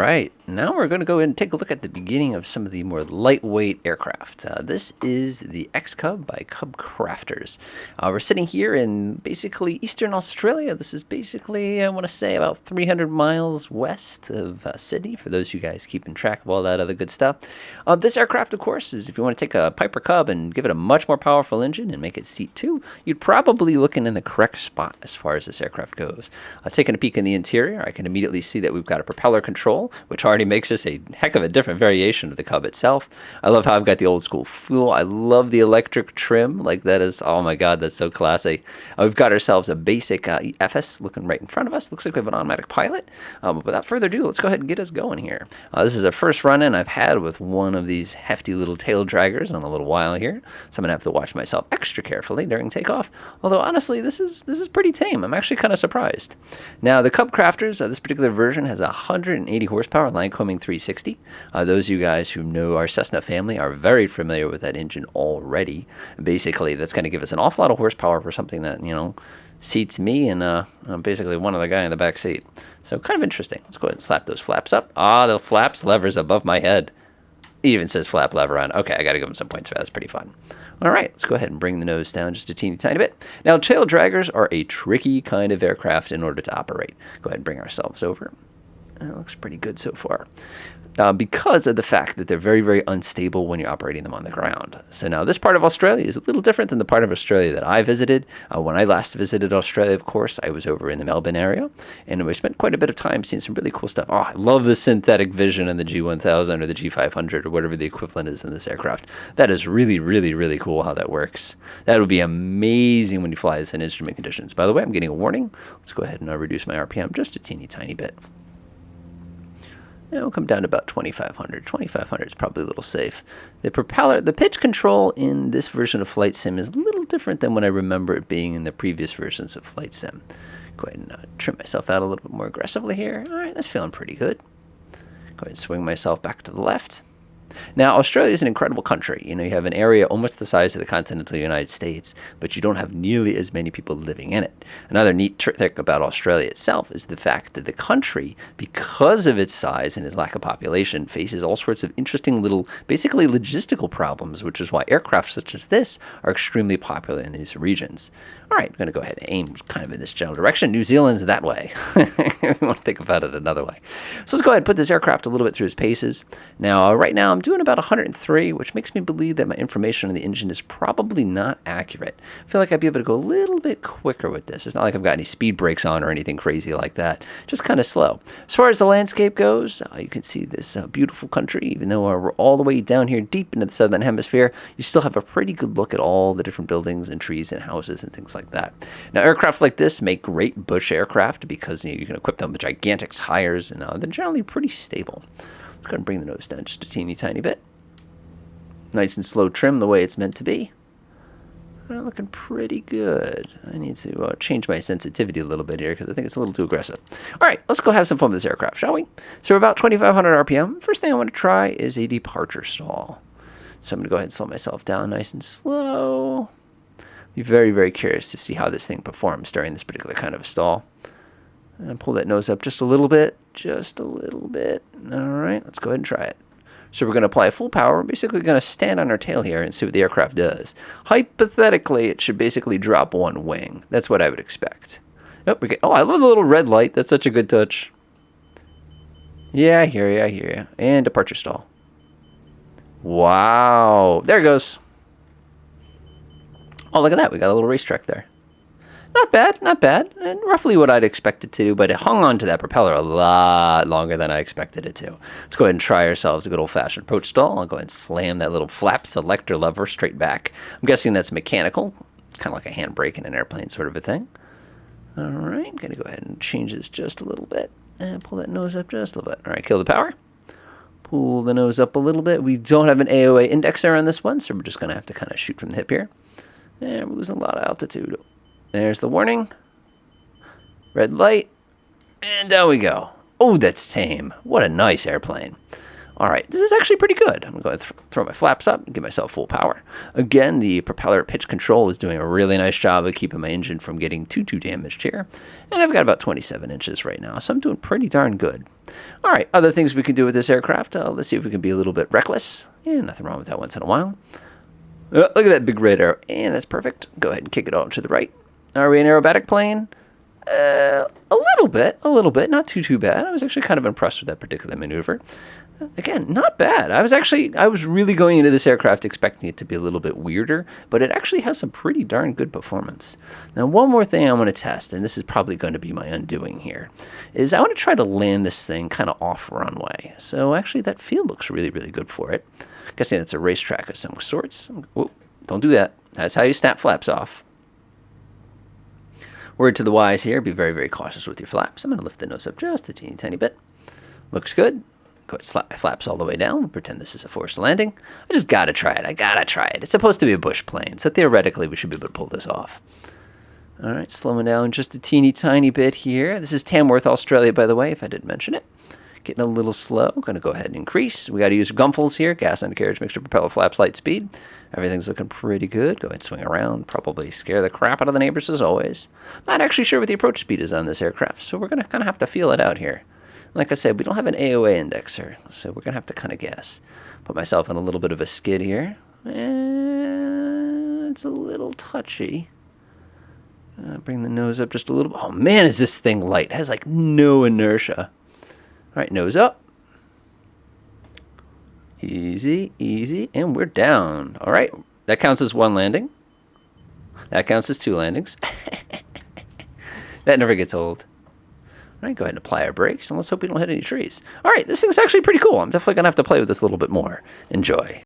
right, now we're going to go ahead and take a look at the beginning of some of the more lightweight aircraft. This is the X Cub by Cub Crafters. We're sitting here in basically eastern Australia. This is basically, I want to say, about 300 miles west of Sydney, for those of you guys keeping track of all that other good stuff. This aircraft, of course, is if you want to take a Piper Cub and give it a much more powerful engine and make it seat 2, you'd probably looking in the correct spot as far as this aircraft goes. Taking a peek in the interior, I can immediately see that we've got a propeller control, which already makes this a heck of a different variation of the Cub itself. I love how I've got the old school fuel. I love the electric trim. Like, that is, oh my god, that's so classy. We've got ourselves a basic FS looking right in front of us. Looks like we have an automatic pilot. But without further ado, let's go ahead and get us going here. This is a first run-in I've had with one of these hefty little tail draggers in a little while here, so I'm gonna have to watch myself extra carefully during takeoff. Although honestly, this is pretty tame. I'm actually kind of surprised. Now, the Cub Crafters, this particular version has 180 horsepower, Lycoming 360. Those of you guys who know our Cessna family are very familiar with that engine already. Basically, that's going to give us an awful lot of horsepower for something that, you know, seats me and basically one other guy in the back seat. So kind of interesting. Let's go ahead and slap those flaps up. The flaps lever's above my head. It even says flap lever on. Okay, I got to give them some points for that. That's pretty fun. All right, let's go ahead and bring the nose down just a teeny tiny bit. Now, tail draggers are a tricky kind of aircraft in order to operate. Go ahead and bring ourselves over. It looks pretty good so far. Because of the fact that they're very, very unstable when you're operating them on the ground. So now this part of Australia is a little different than the part of Australia that I visited. When I last visited Australia, of course, I was over in the Melbourne area, and we spent quite a bit of time seeing some really cool stuff. Oh, I love the synthetic vision in the G1000 or the G500 or whatever the equivalent is in this aircraft. That is really, really, really cool how that works. That would be amazing when you fly this in instrument conditions. By the way, I'm getting a warning. Let's go ahead and reduce my RPM just a teeny tiny bit. And we'll come down to about 2,500. 2,500 is probably a little safe. The propeller, the pitch control in this version of Flight Sim is a little different than what I remember it being in the previous versions of Flight Sim. Go ahead and trim myself out a little bit more aggressively here. All right, that's feeling pretty good. Go ahead and swing myself back to the left. Now, Australia is an incredible country. You know, you have an area almost the size of the continental United States, but you don't have nearly as many people living in it. Another neat trick about Australia itself is the fact that the country, because of its size and its lack of population, faces all sorts of interesting little, basically logistical problems, which is why aircraft such as this are extremely popular in these regions. All right, I'm going to go ahead and aim kind of in this general direction. New Zealand's that way. We want to think about it another way. So let's go ahead and put this aircraft a little bit through its paces. Now, right now, I'm doing about 103, which makes me believe that my information on the engine is probably not accurate. I feel like I'd be able to go a little bit quicker with this. It's not like I've got any speed brakes on or anything crazy like that. Just kind of slow. As far as the landscape goes, you can see this beautiful country. Even though we're all the way down here deep into the southern hemisphere, you still have a pretty good look at all the different buildings and trees and houses and things like that. Now, aircraft like this make great bush aircraft because you can equip them with gigantic tires, and they're generally pretty stable. Let's go ahead and bring the nose down just a teeny tiny bit. Nice and slow trim the way it's meant to be. Looking pretty good. I need to change my sensitivity a little bit here because I think it's a little too aggressive. All right, let's go have some fun with this aircraft, shall we? So we're about 2,500 RPM. First thing I want to try is a departure stall. So I'm going to go ahead and slow myself down nice and slow. Be very, very curious to see how this thing performs during this particular kind of a stall. And pull that nose up just a little bit. Just a little bit. All right, let's go ahead and try it. So we're going to apply full power. We're basically going to stand on our tail here and see what the aircraft does. Hypothetically, it should basically drop one wing. That's what I would expect. Oh, I love the little red light. That's such a good touch. Yeah, I hear you. I hear you. And departure stall. Wow. There it goes. Oh, look at that. We got a little racetrack there. Not bad, not bad. And roughly what I'd expect it to do, but it hung on to that propeller a lot longer than I expected it to. Let's go ahead and try ourselves a good old-fashioned approach stall. I'll go ahead and slam that little flap selector lever straight back. I'm guessing that's mechanical. It's kind of like a handbrake in an airplane sort of a thing. All right, I'm going to go ahead and change this just a little bit. And pull that nose up just a little bit. All right, kill the power. Pull the nose up a little bit. We don't have an AOA index there on this one, so we're just going to have to kind of shoot from the hip here. And we're losing a lot of altitude. There's the warning. Red light. And down we go. Oh, that's tame. What a nice airplane. All right, this is actually pretty good. I'm going to throw my flaps up and give myself full power. Again, the propeller pitch control is doing a really nice job of keeping my engine from getting too damaged here. And I've got about 27 inches right now, so I'm doing pretty darn good. All right, other things we can do with this aircraft. Let's see if we can be a little bit reckless. Yeah, nothing wrong with that once in a while. Look at that big red arrow. And that's perfect. Go ahead and kick it all to the right. Are we an aerobatic plane? A little bit. Not too bad. I was actually kind of impressed with that particular maneuver. Again, not bad. I was really going into this aircraft expecting it to be a little bit weirder, but it actually has some pretty darn good performance. Now, one more thing I want to test, and this is probably going to be my undoing here, is I want to try to land this thing kind of off runway. So actually, that field looks really good for it. Guessing it's a racetrack of some sorts. Whoa, don't do that. That's how you snap flaps off. Word to the wise here, be very cautious with your flaps. I'm going to lift the nose up just a tiny bit. Looks good. Go ahead and slap my flaps all the way down. Pretend this is a forced landing. I just gotta try it. It's supposed to be a bush plane, so theoretically we should be able to pull this off. All right, slowing down just a tiny bit here. This is Tamworth, Australia, by the way, if I didn't mention it. Getting a little slow. Going to go ahead and increase. We got to use Gumfuls here. Gas, undercarriage, mixture, propeller, flaps, light speed. Everything's looking pretty good. Go ahead and swing around. Probably scare the crap out of the neighbors as always. Not actually sure what the approach speed is on this aircraft, so we're going to kind of have to feel it out here. Like I said, we don't have an AOA indexer, so we're going to have to kind of guess. Put myself in a little bit of a skid here. And it's a little touchy. Bring the nose up just a little bit. Oh man, is this thing light. It has like no inertia. All right, nose up. Easy, and we're down. All right, that counts as one landing. That counts as two landings. That never gets old. All right, go ahead and apply our brakes, and let's hope we don't hit any trees. All right, this thing's actually pretty cool. I'm definitely going to have to play with this a little bit more. Enjoy.